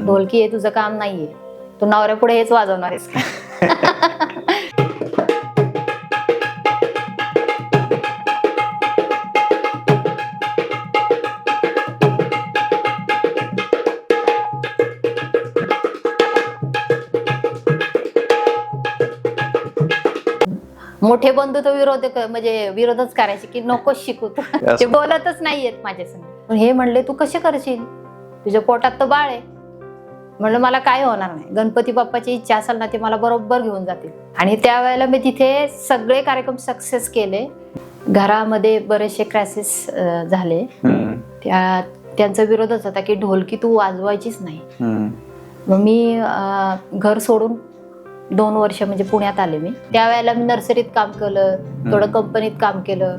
ढोलकी हे तुझं काम नाहीये, तू नवऱ्या पुढे हेच वाजवणार आहेस का? मोठे बंधू तर म्हणजे विरोधच करायचे की नकोच शिकू तू. ते बोलतच नाहीयेत माझ्या संग. पण हे म्हणले तू कसे करशील, तुझ्या पोटात तर बाळ आहे. म्हणलं मला काय होणार नाही, गणपती बाप्पाची इच्छा असेल ना ते मला बरोबर घेऊन जातील. आणि त्यावेळेला मी तिथे सगळे कार्यक्रम सक्सेस केले. घरामध्ये बरेचसे क्रॅसेस झाले. त्यांचा विरोधच होता की ढोलकी तू वाजवायचीच नाही. मग मी घर सोडून 2 वर्ष म्हणजे पुण्यात आले. मी त्यावेळेला मी नर्सरीत काम केलं, थोडं कंपनीत काम केलं,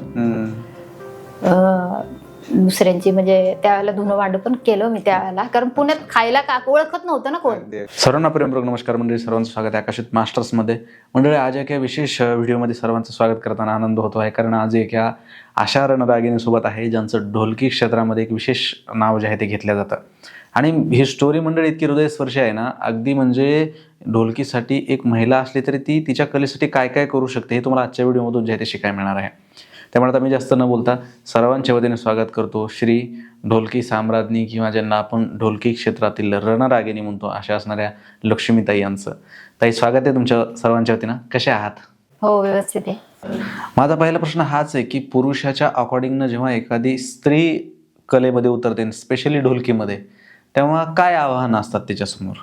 दुसऱ्यांची म्हणजे त्यावेळेला धुणं भांडं पण केलं मी त्यावेळेला, कारण पुण्यात खायला ओळखत नव्हतं ना कोण. सर्वांना प्रेमपूर्वक नमस्कार मंडळी, सर्वांचं स्वागत आहे आकाशित मास्टर्स मध्ये. मंडळी, आज एका विशेष व्हिडिओमध्ये सर्वांचं स्वागत करताना आनंद होतो आहे, कारण आज एका अशा रणरागिणीसोबत आहे ज्यांचं ढोलकी क्षेत्रामध्ये एक विशेष नाव जे आहे ते घेतलं जातं. आणि ही स्टोरी मंडळी इतकी हृदयस्पर्शी आहे ना, अगदी म्हणजे ढोलकीसाठी एक महिला असली तरी ती तिच्या कलेसाठी काय काय करू शकते हे तुम्हाला आजच्या व्हिडिओमधून जे आहे ते शिकायला मिळणार आहे. त्यामुळे आता मी जास्त न बोलता सर्वांच्या वतीने स्वागत करतो श्री ढोलकी साम्राज्ञी, किंवा ज्यांना आपण ढोलकी क्षेत्रातील रणरागिणी म्हणतो, अशा असणाऱ्या लक्ष्मीताई यांचं. ताई, स्वागत आहे तुमच्या सर्वांच्या वतीनं. कसे आहात? हो, व्यवस्थित आहे. माझा पहिला प्रश्न हाच आहे की पुरुषाच्या अकॉर्डिंगनं जेव्हा एखादी स्त्री कलेमध्ये उतरते, स्पेशली ढोलकीमध्ये, तेव्हा काय आव्हानं असतात तिच्यासमोर?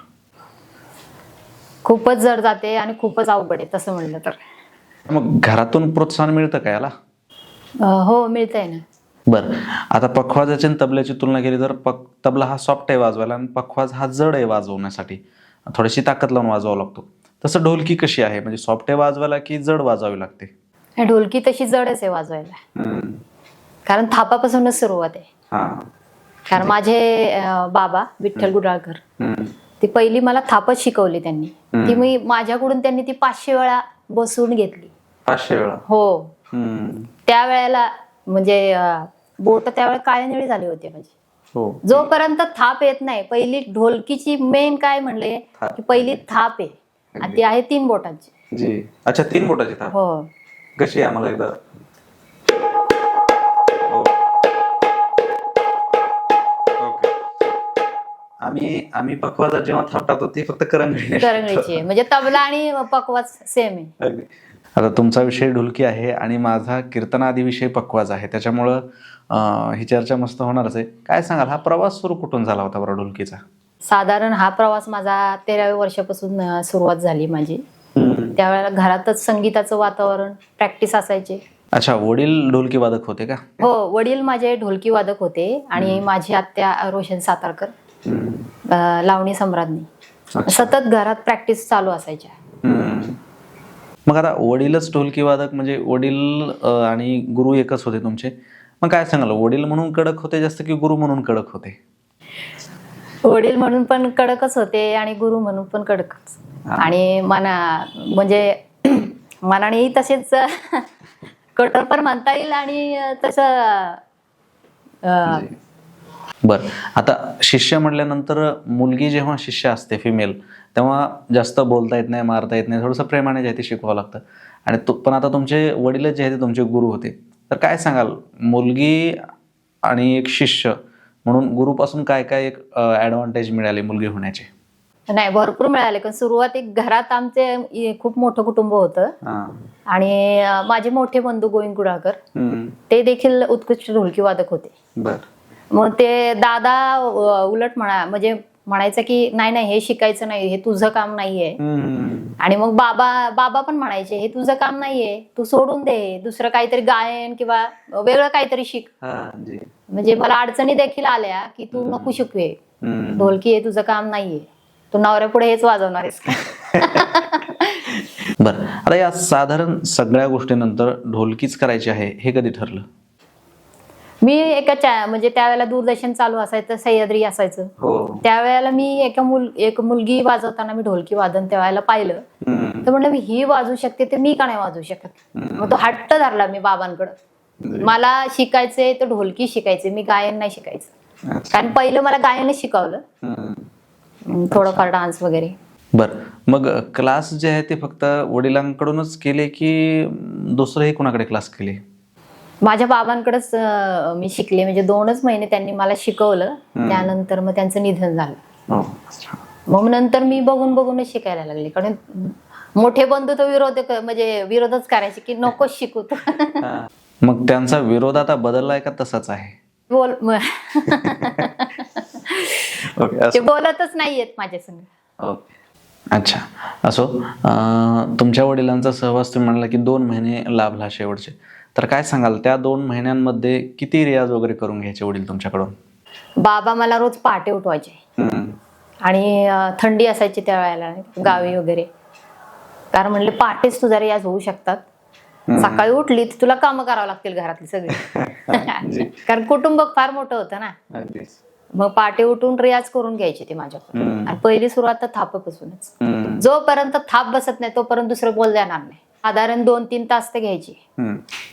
खूपच जड जाते आणि खूपच अवघड आहे तसं म्हणलं तर. मग घरातून प्रोत्साहन मिळतं का याला? हो, मिळतंय ना. बरं, आता पखवाजाची आणि तबल्याची तुलना केली तर तबला हा सॉफ्ट आहे वाजवायला आणि पखवाज हा जड आहे वाजवण्यासाठी, थोडीशी ताकद लावून वाजवावा लागतो. तसं ढोलकी कशी आहे, म्हणजे सॉफ्ट आहे वाजवायला की जड वाजवावी लागते? ढोलकी तशी जडच आहे वाजवायला, कारण थापापासूनच सुरुवात आहे. कारण माझे बाबा विठ्ठल गुडाळकर, ती पहिली मला थापच शिकवली त्यांनी. ती मी माझ्याकडून त्यांनी ती 500 वेळा बसवून घेतली. 500 वेळा? हो. त्यावेळेला म्हणजे बोट त्यावेळेला काळे निळे झाले होते माझे. जोपर्यंत थाप येत नाही, पहिली ढोलकीची मेन काय म्हणले की पहिली थाप आहे, आणि ती आहे 3 बोटांची. अच्छा, 3 बोटाची थाप. हो. कशी आहे मला एकदा? आम्ही पखवाजात जेव्हा थाप टाकतो ती फक्त करंगळीची, म्हणजे तबला आणि पखवाज सेम आहे. आता तुमचा विषय ढोलकी आहे आणि माझा कीर्तनादी विषय पखवाज आहे, त्याच्यामुळं ही चर्चा मस्त होणारच आहे. काय सांगाल, हा प्रवास सुरू कुठून झाला होता बरं ढोलकीचा? साधारण हा प्रवास माझा 13व्या वर्षापासून सुरुवात झाली माझी. त्यावेळेला घरातच संगीताचं वातावरण, प्रॅक्टिस असायचे. अच्छा, वडील ढोलकी वादक होते का? हो, वडील माझे ढोलकी वादक होते आणि माझी आत्या रोशन सातारकर लावणी सम्राज्ञी. सतत घरात प्रॅक्टिस चालू असायच्या. मग आता वडीलच ढोलकी वादक, म्हणजे वडील आणि गुरु एकच होते तुमचे. मग काय सांगाल, वडील म्हणून कडक होते जास्त की गुरु म्हणून कडक होते? वडील म्हणून पण कडकच होते आणि गुरु म्हणून पण कडकच. आणि म्हणजे मनानेही तसेच कठोर पण म्हणता येईल आणि तसं. बरं, आता शिष्य म्हटल्यानंतर मुलगी जेव्हा शिष्य असते फिमेल, तेव्हा जास्त बोलता येत नाही, मारता येत नाही, थोडंसं प्रेमाने जे आहे ते शिकवावं लागतं. आणि पण आता तुमचे वडीलच जे आहे ते तुमचे गुरु होते, तर काय सांगाल, मुलगी आणि एक शिष्य म्हणून गुरुपासून काय काय एक ॲडव्हान्टेज मिळाले मुलगी होण्याचे? नाही, भरपूर मिळाले. पण सुरुवातीक घरात आमचे खूप मोठं कुटुंब होतं आणि माझे मोठे बंधू गोविंद गुडाळकर, ते देखील उत्कृष्ट ढोलकी वादक होते. मग ते दादा उलट म्हणजे म्हणायचं की नाही हे शिकायचं नाही, हे तुझं काम नाहीये. आणि मग बाबा पण म्हणायचे हे तुझं काम नाहीये, तू सोडून दे, दुसरं काहीतरी गायन किंवा वेगळं काहीतरी शिक. म्हणजे मला अडचणी देखील आल्या की तू नको शिकवे, ढोलकी हे तुझं काम नाहीये, तू नवऱ्या पुढे हेच वाजवणार आहेस का? बरं, आता या साधारण सगळ्या गोष्टीनंतर ढोलकीच करायची आहे हे कधी ठरलं? मी म्हणजे त्यावेळेला दूरदर्शन चालू असायचं, सह्याद्री असायचं. त्यावेळेला मी एक मुलगी वाजवताना मी ढोलकी वादन त्यावेळेला पाहिलं, तर म्हणलं मी ही वाजवू शकते तर मी का नाही वाजवू शकत. मग तो हट्ट धरला मी बाबांकडं, मला शिकायचंय तर ढोलकी शिकायचे, मी गायन नाही शिकायचं. कारण पहिलं मला गायनच शिकवलं. थोडंफार डान्स वगैरे. बर, मग क्लास जे आहे ते फक्त वडिलांकडूनच केले की दुसरंही कोणाकडे क्लास केले? माझ्या बाबांकडेच मी शिकले, म्हणजे 2च महिने त्यांनी मला शिकवलं. त्यानंतर मग त्यांचं निधन झालं. मग नंतर मी बघून बघूनच शिकायला लागले, कारण मोठे बंधू तर विरोधच करायचे की नको शिकू तू. मग त्यांचा विरोध आता बदललाय का तसाच आहे? बोल ओके, ते बोलतच नाहीयेत माझ्या संग. ओके, अच्छा. असो, तुमच्या वडिलांचा सहवास तुम्ही म्हणाला की 2 महिने लाभला शेवटचे, तर काय सांगाल त्या 2 महिन्यांमध्ये किती रियाज वगैरे करून घ्यायचे वडील तुमच्याकडून? बाबा मला रोज पहाटे उठवायचे आणि थंडी असायची त्या वेळेला गावी वगैरे, कारण म्हणले पहाटेच तुझा रियाज होऊ शकतात, सकाळी उठली तर तुला कामं करावं लागतील घरातली सगळी. कारण कुटुंब फार मोठं होतं ना. मग पहाटे उठून रियाज करून घ्यायचे ते माझ्याकडे. आणि पहिली सुरुवात तर थापापासूनच. जोपर्यंत थाप बसत नाही तोपर्यंत दुसरं बोल जाणार नाही. साधारण 2-3 तास ते घ्यायची.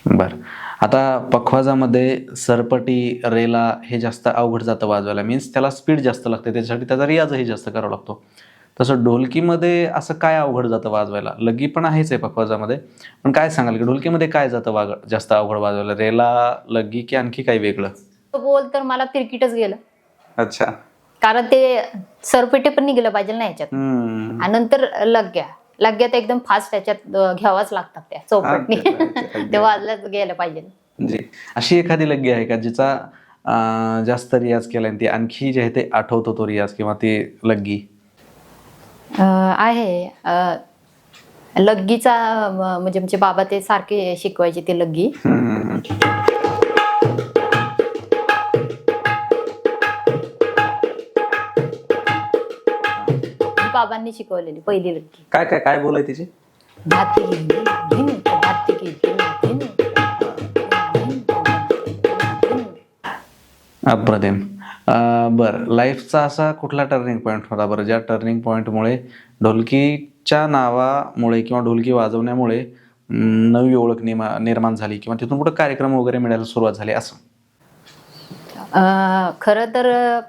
बर, आता पखवाजामध्ये सरपटी, रेला हे जास्त अवघड जातं वाजवायला, मीन्स त्याला स्पीड जास्त लागते, त्याच्यासाठी त्याचा रियाजही जास्त करावा लागतो. तसं ढोलकीमध्ये असं काय अवघड जातं वाजवायला? लग्गी पण आहेच आहे पखवाजामध्ये, पण काय सांगाल की ढोलकीमध्ये काय जातं जास्त अवघड वाजवायला? रेला, लग्गी की आणखी काही वेगळं? बोल तर मला तिरकीटच गेलं. अच्छा. कारण ते सरपेटे पण निघलं पाहिजे ना ह्याच्यात. आणि नंतर लग्ग्यात एकदम फास्ट ह्याच्यात घ्यावाच लागतात त्या चौपटनी. ते वाजल्याच गेलं पाहिजे. जी, अशी एखादी लग्गी आहे का जिचा जास्त रियाज केला ती आणखी जे आहे ते आठवतो तो रियाज किंवा ती लग्गी? आहे. लग्गीचा म्हणजे आमचे बाबा ते सारखे शिकवायचे ते लग्गी. बाबांनी शिकवलेली पहिली लग्गी. काय काय काय बोलाय तिची? अप्रतिम. बर, लाईफचा असा कुठला टर्निंग पॉईंट होता बरं, ज्या टर्निंग पॉईंटमुळे ढोलकीच्या नावामुळे किंवा ढोलकी वाजवण्यामुळे नवी ओळख निर्माण झाली किंवा तिथून कुठं कार्यक्रम वगैरे मिळायला सुरुवात झाली असं? खरं तर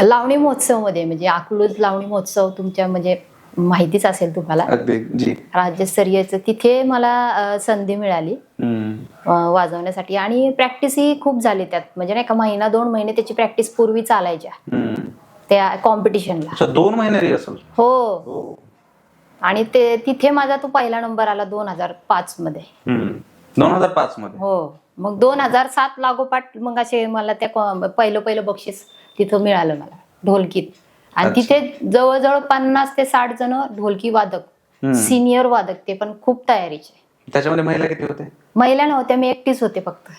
लावणी महोत्सव मध्ये, म्हणजे अकलूज लावणी महोत्सव तुमच्या म्हणजे माहितीच असेल तुम्हाला, राज्यस्तरीयचं, तिथे मला संधी मिळाली वाजवण्यासाठी. आणि प्रॅक्टिस ही खूप झाली त्यात, म्हणजे नाही का 1-2 महिने त्याची प्रॅक्टिस पूर्वी चालायच्या त्या कॉम्पिटिशनला. 2 महिने रिहर्सल? हो. आणि ते तिथे माझा तो पहिला नंबर आला 2005 मध्ये. 2005 मध्ये? हो. मग 2007 लागोपाठ मग असे मला त्या पहिलं बक्षीस तिथं मिळालं मला ढोलकीत. आणि तिथे जवळजवळ 50 ते 60 जण ढोलकी वादक, सिनियर वादक, ते पण खूप तयारीचे. त्याच्यामध्ये महिला किती होते? महिला नव्हत्या, मी एकटीच होते फक्त.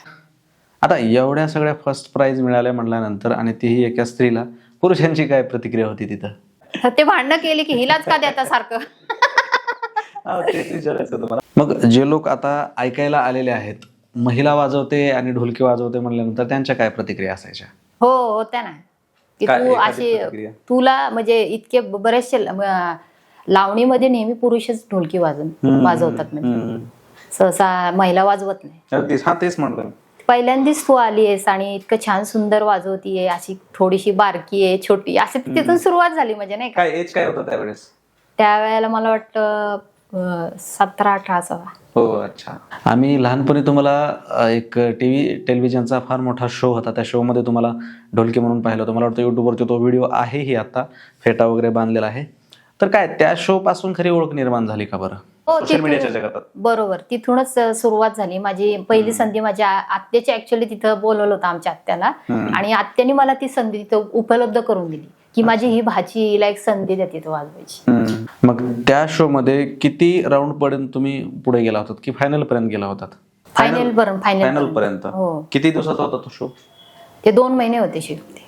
आता एवढ्या सगळ्या फर्स्ट प्राइज मिळाल्या म्हटल्यानंतर आणि तीही एका स्त्रीला, पुरुषांची काय प्रतिक्रिया होती तिथं? ते भांडणं केली की हिलाच का देता सारखं. मग जे लोक आता ऐकायला आलेले आहेत, महिला वाजवते आणि ढोलकी वाजवते म्हणल्यानंतर त्यांच्या काय प्रतिक्रिया असायच्या? हो, होत्या ना, की तू अशी, तुला म्हणजे इतके बरेचसे लावणीमध्ये नेहमी पुरुषच ढोलकी वाजवतात, म्हणजे सहसा महिला वाजवत नाही. तेच म्हणलं, पहिल्यांदाच तू आली आहेस आणि इतकं छान सुंदर वाजवतीये, अशी थोडीशी बारकी आहे, छोटी, अशी तिथून सुरुवात झाली. म्हणजे नाही का, काय एज काय होतं त्यावेळेस? त्यावेळेला मला वाटतं 17-18 असावा. हो, अच्छा. आम्ही लहानपणी तुम्हाला एक टेलिव्हिजनचा फार मोठा शो होता, त्या शो मध्ये तुम्हाला ढोलकी म्हणून पाहिलं होतं. मला वाटतं युट्यूबवरती तो व्हिडिओ आहेही आता, फेटा वगैरे बांधलेला आहे. तर काय त्या शो पासून खरी ओळख निर्माण झाली का बरं सोशल मीडियाच्या जगात? बरोबर, तिथूनच सुरुवात झाली. माझी पहिली संधी माझ्या आत्याची ऍक्च्युअली तिथं बोलवलं होतं आमच्या आत्याला, आणि आत्याने मला ती संधी तिथं उपलब्ध करून दिली की माझी ही भाची, हिला एक संधी द्या तिथं वाजवायची. मग त्या शो मध्ये किती राऊंड पर्यंत तुम्ही पुढे गेला होतात की फायनल पर्यंत गेला होतात? फायनल पर्यंत. किती दिवसाचा होता तो शो? ते 2 महिने होते शिकते.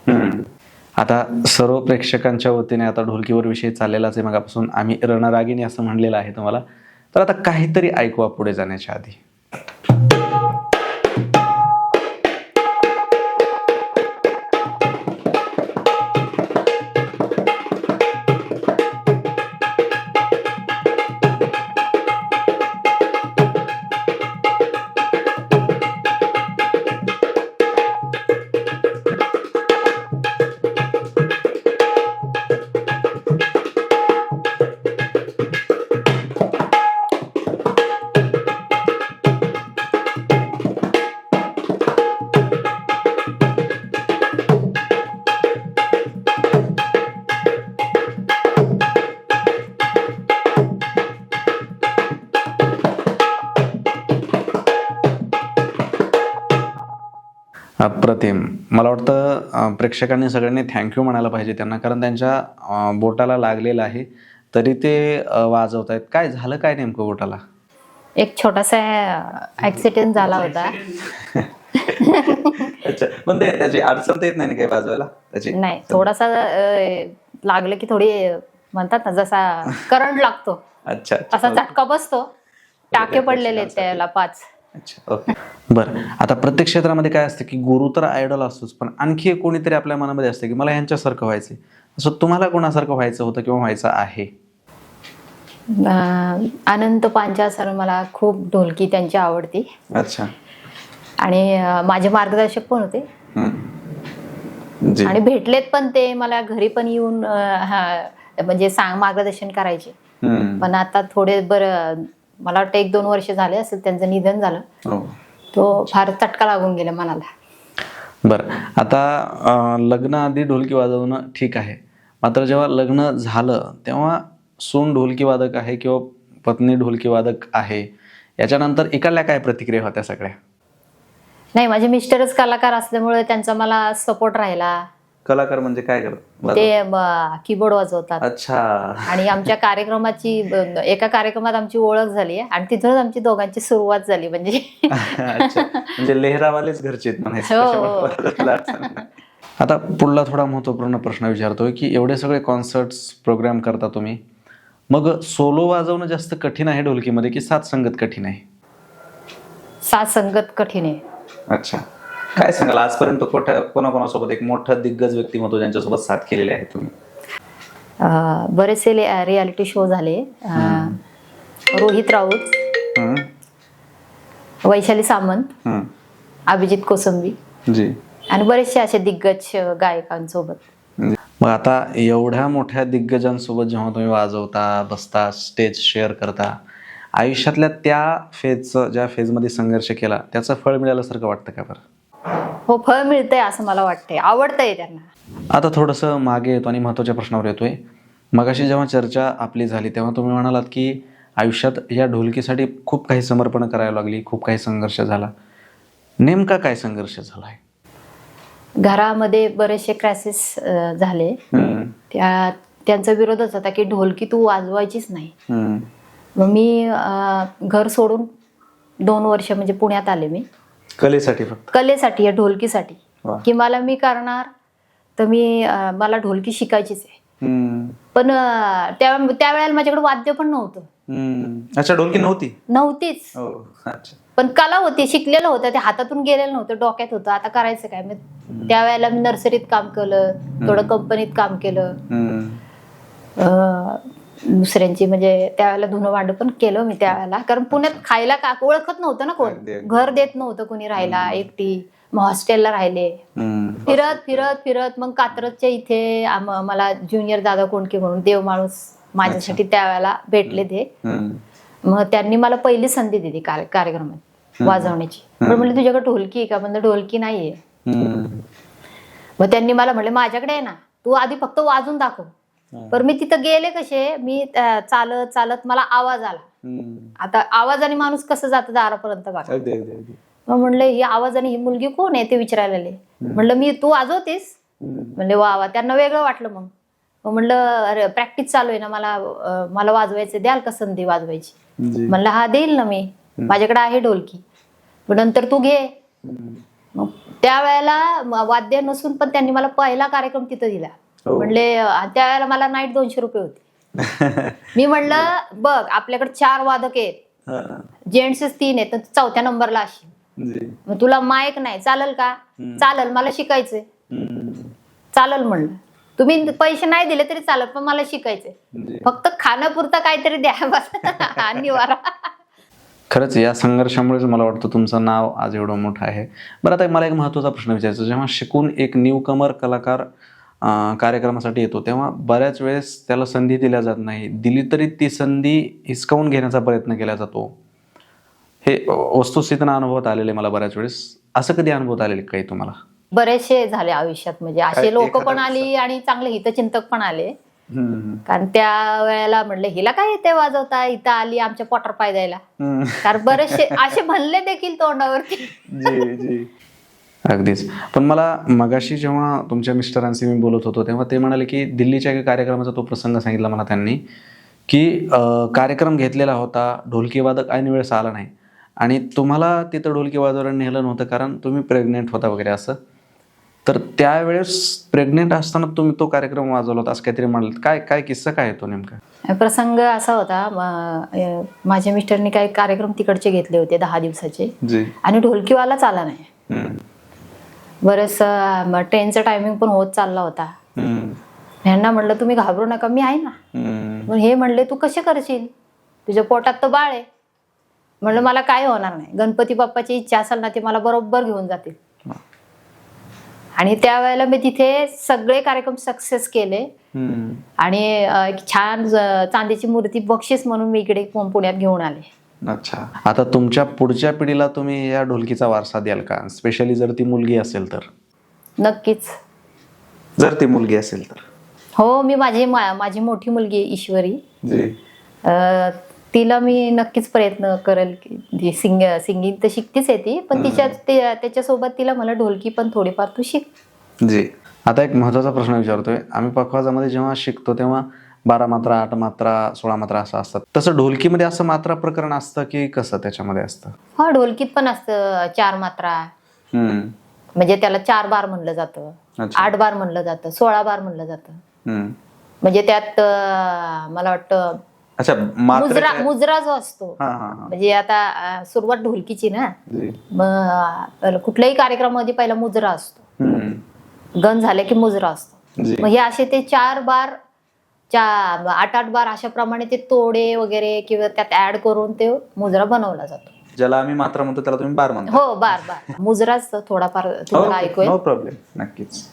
आता सर्व प्रेक्षकांच्या वतीने आता ढोलकीवर विषय चाललेलाच आहे मगापासून, आम्ही रणरागिणी असं म्हणलेलं आहे तुम्हाला, तर आता काहीतरी ऐकवा पुढे जाण्याच्या आधी. अप्रतिम. मला वाटतं प्रेक्षकांनी सगळ्यांनी थँक्यू म्हणायला पाहिजे त्यांना, कारण त्यांच्या बोटाला लागलेलं आहे तरी ते वाजवत आहेत. काय झालं, काय नेमकं बोटाला? एक छोटासा ऍक्सिडेंट झाला होता. अच्छा, पण त्याची अडचण तर येत नाही ना काही वाजवायला त्याची? नाही, थोडासा लागलं की थोडी म्हणतात ना जसा करंट लागतो अच्छा, असा झटका बसतो. टाके पडलेले आहेत त्याला 5. अच्छा, ओके. बरं, आता प्रत्येक क्षेत्रामध्ये काय असतं की गुरु तर आयडॉल असतोच, पण आणखी एक कोणीतरी आपल्या मनामध्ये असतं की मला ह्यांच्यासारखं व्हायचंय. असं तुम्हाला कोणासारखं व्हायचं होतं किंवा व्हायचं आहे? अनंत पांचाळ सर मला खूप ढोलकी त्यांची आवडती. अच्छा. आणि माझे मार्गदर्शक पण होते जी. आणि भेटलेत पण ते मला घरी पण येऊन म्हणजे मार्गदर्शन करायचे. पण आता थोडे बरं मला वाटतं 1-2 वर्ष झाले असेल त्यांचं निधन झालं. तो फार चटका लागून गेला मनाला. बरं, आता लग्न आधी ढोलकी वाजवणं ठीक आहे, मात्र जेव्हा लग्न झालं तेव्हा सून ढोलकी वादक आहे किंवा पत्नी ढोलकी वादक आहे, याच्यानंतर इकडल्या काय प्रतिक्रिया होत्या सगळ्या? नाही, माझे मिस्टरच कलाकार असल्यामुळे त्यांचा मला सपोर्ट राहिला. कलाकार म्हणजे काय करत? ते कीबोर्ड वाजवतात. अच्छा. आणि आमच्या कार्यक्रमाची एका कार्यक्रमात आमची ओळख झाली आणि तिथूनच आमची दोघांची सुरुवात झाली. म्हणजे अच्छा, म्हणजे लेहरावालेच घरचे म्हणायचं. हो. आता पुढला थोडा महत्वपूर्ण प्रश्न विचारतोय की एवढे सगळे कॉन्सर्ट्स प्रोग्राम करता तुम्ही, मग सोलो वाजवणं जास्त कठीण आहे ढोलकीमध्ये की साथ संगत कठीण आहे? साथ संगत कठीण आहे. अच्छा, काय सांगाल आजपर्यंत कोणाकोणासोबत एक मोठं दिग्गज व्यक्तिमत्व ज्यांच्यासोबत साथ केलेली आहे तुम्ही? बरेचसे रियालिटी शो झाले. रोहित राऊत, वैशाली सामंत, अभिजित कोसंबी जी, आणि बरेचसे असे दिग्गज गायकांसोबत. मग आता एवढ्या मोठ्या दिग्गजांसोबत जेव्हा तुम्ही वाजवता, बसता, स्टेज शेअर करता, आयुष्यातल्या त्या फेजचं, ज्या फेजमध्ये संघर्ष केला त्याचं फळ मिळाल्यासारखं वाटतं का बरं? हो, फळ मिळतंय असं मला वाटतंय, आवडतंय त्यांना. आता थोडंसं मागे येतो आणि महत्त्वाच्या प्रश्नावर येतोय. मगाशी जेव्हा चर्चा आपली झाली तेव्हा तुम्ही म्हणालात की आयुष्यात या ढोलकीसाठी खूप काही समर्पण करायला लागली, खूप काही संघर्ष झाला. नेमका काय संघर्ष झालाय? घरामध्ये बरेचसे क्रॅसेस झाले. त्यांचा विरोधच होता की ढोलकी तू वाजवायचीच नाही. मग मी घर सोडून 2 वर्ष म्हणजे पुण्यात आले मी कलेसाठी, फक्त कलेसाठी, या ढोलकीसाठी. की मला मी करणार तर मला ढोलकी शिकायचीच आहे. पण त्यावेळेला माझ्याकडे वाद्य पण नव्हतं. अच्छा, ढोलकी नव्हतीच. पण कला होती, शिकलेलं होतं, ते हातातून गेलेलं नव्हतं, डोक्यात होतं. आता करायचं काय? मग त्यावेळेला मी नर्सरीत काम केलं, थोडं कंपनीत काम केलं, दुसऱ्यांची म्हणजे त्यावेळेला धुणं भांडं पण केलं मी त्यावेळेला. कारण पुण्यात खायला ओळखत नव्हतं ना कोण, घर देत नव्हतं कोणी राहायला, एकटी. मग हॉस्टेलला राहिले. फिरत फिरत फिरत मग कात्रजच्या इथे मला ज्युनियर दादा कोंडके म्हणून देव माणूस माझ्यासाठी त्यावेळेला भेटले ते. मग त्यांनी मला पहिली संधी दिली कार्यक्रमात वाजवण्याची. पण म्हणले तुझ्याकडे ढोलकी आहे का? म्हणजे ढोलकी नाहीये. मग त्यांनी मला म्हणले माझ्याकडे आहे ना, तू आधी फक्त वाजून दाखव. पण मी तिथं गेले कसे, मी चालत चालत मला आवाज आला. आता आवाजाने माणूस कसं जातं दारापर्यंत बघा. मग म्हणलं ही आवाजाने ही मुलगी कोण आहे ते विचारायला आले. म्हणलं मी, तू वाजवतेस? म्हणले वा वा. त्यांना वेगळं वाटलं. मग म्हणलं अरे प्रॅक्टिस चालू आहे ना, मला वाजवायचं, द्याल का संधी वाजवायची? म्हणलं हा देईल ना मी, माझ्याकडे आहे ढोलकी. नंतर तू घे. मग त्यावेळेला वाद्य नसून पण त्यांनी मला पहिला कार्यक्रम तिथं दिला. म्हणले त्यावेळेला मला नाईट 200 रुपये होते. मी म्हणलं बघ आपल्याकडे 4 वादक आहेत, जेंट्स 3 आहेत, तर 4थ्या नंबरला अशी. मग तुला माईक नाही, चालेल का? चालेल, मला शिकायचंय. चालेल म्हणलं, तुम्ही पैसे नाही दिले तरी चालेल, पण मला शिकायचंय. फक्त खाण्यापुरता काहीतरी द्या बस. निवारा. खरंच या संघर्षामुळेच मला वाटतं तुमचं नाव आज एवढं मोठं आहे. बरं, आता मला एक महत्त्वाचा प्रश्न विचारायचा. जेव्हा शिकून एक न्यूकमर कलाकार कार्यक्रमासाठी येतो तेव्हा बऱ्याच वेळेस त्याला संधी दिल्या जात नाही, दिली तरी ती संधी हिसकावून घेण्याचा प्रयत्न केला जातो. हे वस्तुस्थितीनं अनुभवत आलेले मला बऱ्याच वेळेस. असं कधी अनुभवत आलेले काही तुम्हाला? बरेचसे झाले आयुष्यात, म्हणजे असे लोक पण आली आणि चांगले हितचिंतक पण आले. कारण त्या वेळेला म्हणलं हिला काय येते वाजवता, इथं आली आमच्या पोटावर पाय द्यायला. कारण बरेचसे असे म्हणले देखील तोंडावरती. अगदीच. पण मला मगाशी जेव्हा तुमच्या मिस्टरांशी मी बोलत होतो तेव्हा ते म्हणाले की दिल्लीच्या एका कार्यक्रमाचा तो प्रसंग सांगितला मला त्यांनी, की कार्यक्रम घेतलेला होता, ढोलकी वादक ऐन वेळेस आला नाही आणि तुम्हाला तिथं ढोलकी वाजवायला नेलं नव्हतं कारण तुम्ही प्रेग्नेंट होता वगैरे असं. तर त्यावेळेस प्रेग्नेंट असताना तुम्ही तो कार्यक्रम वाजवला होता असं काहीतरी म्हणाल. काय काय किस्सा काय आहे तो नेमका? प्रसंग असा होता, माझ्या मिस्टरनी काही कार्यक्रम तिकडचे घेतले होते 10 दिवसाचे जी. आणि ढोलकीवालाच आला नाही. बरेच ट्रेनचा टायमिंग पण होत चालला होता. ह्यांना म्हणलं तुम्ही घाबरू नका, मी आहे ना. मग हे म्हणले तू कसे करशील, तुझ्या पोटात तर बाळ आहे. म्हणलं मला काय होणार नाही, गणपती बाप्पाची इच्छा असेल ना ते मला बरोबर घेऊन जातील. आणि त्यावेळेला मी तिथे सगळे कार्यक्रम सक्सेस केले आणि एक छान चांदीची मूर्ती बक्षीस म्हणून मी इकडे पुण्यात घेऊन आले. अच्छा. आता तुमच्या पुढच्या पिढीला तुम्ही या ढोलकीचा वारसा द्याल का? स्पेशली जर ती मुलगी असेल तर? नक्कीच. जर ती मुलगी असेल तर हो, मी माझी मोठी मुलगी ईश्वरी, तिला मी नक्कीच प्रयत्न करेल की सिंगिंग तर शिकतीच आहे ती, पण त्याच्यासोबत तिला मला ढोलकी पण थोडीफार तू शिक. जी. आता एक महत्वाचा प्रश्न विचारतोय. आम्ही पखवाजामध्ये जेव्हा शिकतो तेव्हा 12 मात्रा, 8 मात्रा, 16 मात्रा असं असतात. तसं ढोलकीमध्ये असं मात्रा प्रकरण असतं की कसं त्याच्यामध्ये असतं? हा, ढोलकीत पण असतं 4 मात्रा. म्हणजे त्याला 4 बार म्हणलं जातं, 8 बार म्हणलं जातं, 16 बार म्हणलं जातं. म्हणजे त्यात मला वाटतं अच्छा मुजरा जो असतो, म्हणजे आता सुरुवात ढोलकीची ना, मग कुठल्याही कार्यक्रमामध्ये पहिला मुजरा असतो, गण झाले की मुजरा असतो. मग हे असे ते 4 बार 8 बार अशा प्रमाणे ते तोडे वगैरे किंवा त्यात ऍड करून ते मुजरा बनवला जातो. ज्याला आम्ही मात्रा म्हणतो त्याला तुम्ही बार म्हणता? हो, बार मुजराच थोडाफार तुम्हाला ऐकू येईल. नो प्रॉब्लेम, नक्कीच.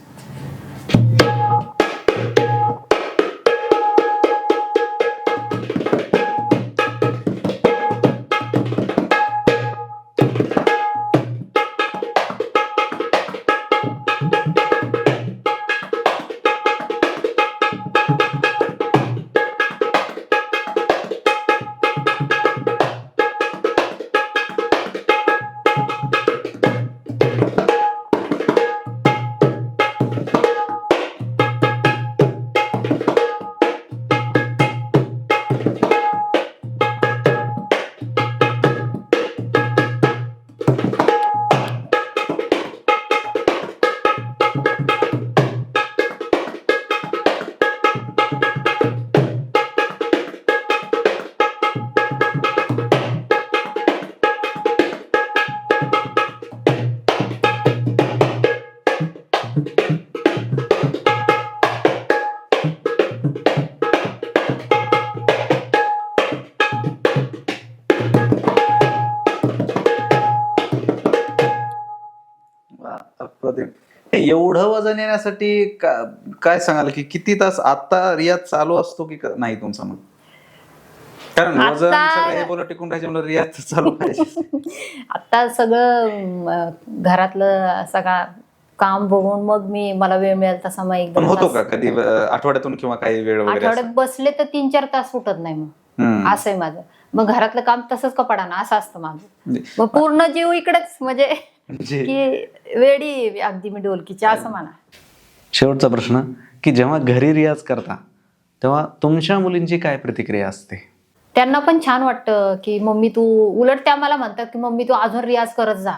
एवढं वजन येण्यासाठी काय सांगाल की किती तास आता रियाज चालू असतो की नाही तुमचा? मग कारण वजन सगळं टिकून राहायचे म्हणून रियाज चालू पाहिजे. आता सगळं घरातलं सगळं काम बघून मग मला वेळ मिळेल तसा मग एकदम होतो का कधी आठवड्यातून किंवा काही वेळ वगैरे? आठवड्यात बसले तर 3-4 तास सुटत नाही. मग असं आहे माझं. मग घरातलं काम तसंच कपाडानं असं असतं माझं. मग पूर्ण जीव इकडेच, म्हणजे की वेडी अगदी मी ढोलकीची असं म्हणा. शेवटचा प्रश्न की जेव्हा घरी रियाज करता तेव्हा तुमच्या मुलींची काय प्रतिक्रिया असते? त्यांना पण छान वाटतं की मम्मी तू, उलट त्या मला म्हणतात की मम्मी तू अजून रियाज करत जा.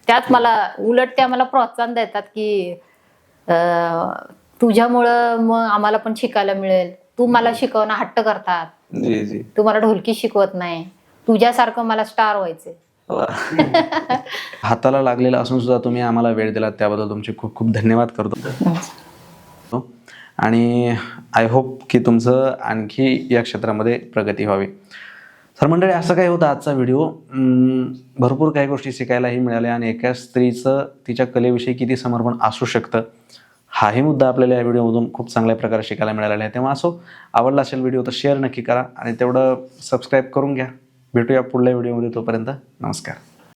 त्यात मला उलट त्या मला प्रोत्साहन देतात की तुझ्यामुळं मग आम्हाला पण शिकायला मिळेल. तू मला शिकवणं हट्ट करतात, तू मला ढोलकी शिकवत नाही, तुझ्यासारखं मला स्टार व्हायचंय. हाताला लागलेला असून सुद्धा तुम्ही आम्हाला वेळ दिलात त्याबद्दल तुमचे खूप खूप धन्यवाद करतो. आणि आय होप की तुमचं आणखी या क्षेत्रामध्ये प्रगती व्हावी. तर मंडळी, असं काय होतं आजचा व्हिडिओ. भरपूर काही गोष्टी शिकायलाही मिळाल्या आणि एका स्त्रीचं तिच्या कलेविषयी किती समर्पण असू शकतं हाही मुद्दा आपल्याला या व्हिडिओमधून खूप चांगल्या प्रकारे शिकायला मिळालेला आहे. तेव्हा असो, आवडला असेल व्हिडिओ तर शेअर नक्की करा आणि तेवढं सबस्क्राईब करून घ्या. भेटूया पुढल्या व्हिडिओमध्ये. तोपर्यंत नमस्कार.